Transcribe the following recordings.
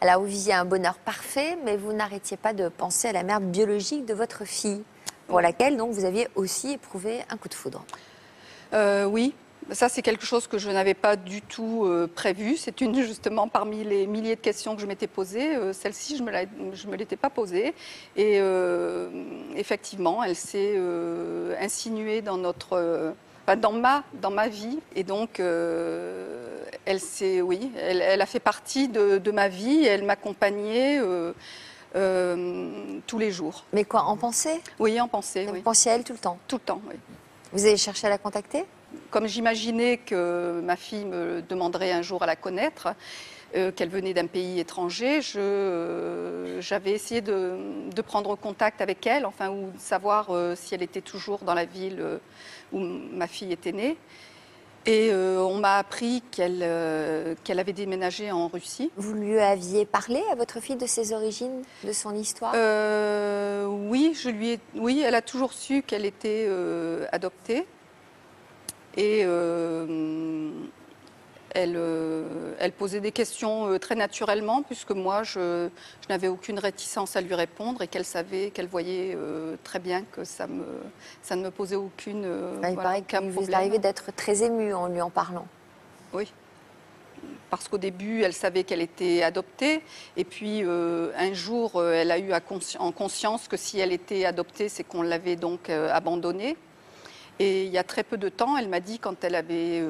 Alors, vous visiez un bonheur parfait, mais vous n'arrêtiez pas de penser à la mère biologique de votre fille, pour laquelle donc vous aviez aussi éprouvé un coup de foudre. Oui, ça c'est quelque chose que je n'avais pas du tout prévu. C'est une justement parmi les milliers de questions que je m'étais posées. Celle-ci, je me l'étais pas posée. Et effectivement, elle s'est insinuée dans dans ma vie. Et donc, elle a fait partie de ma vie. Elle m'accompagnait tous les jours. Mais quoi, en pensée? Oui, en pensée, Vous oui. pensiez à elle tout le temps? Tout le temps, oui. Vous avez cherché à la contacter? Comme j'imaginais que ma fille me demanderait un jour à la connaître, qu'elle venait d'un pays étranger, j'avais essayé de prendre contact avec elle, enfin, ou de savoir si elle était toujours dans la ville où ma fille était née. Et on m'a appris qu'elle avait déménagé en Russie. Vous lui aviez parlé à votre fille de ses origines, de son histoire? Oui, oui, elle a toujours su qu'elle était adoptée. Et elle posait des questions très naturellement, puisque moi, je n'avais aucune réticence à lui répondre et qu'elle voyait très bien que ça ne me posait Il aucun paraît qu'il vous est problème. arrivé d'être très ému en lui en parlant. Oui, parce qu'au début, elle savait qu'elle était adoptée. Et puis, un jour, elle a eu en conscience que si elle était adoptée, c'est qu'on l'avait donc abandonnée. Et il y a très peu de temps, elle m'a dit, quand elle avait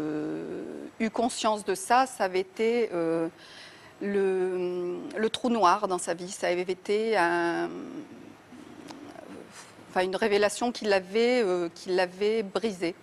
eu conscience de ça, ça avait été le trou noir dans sa vie. Ça avait été une révélation qui l'avait brisée.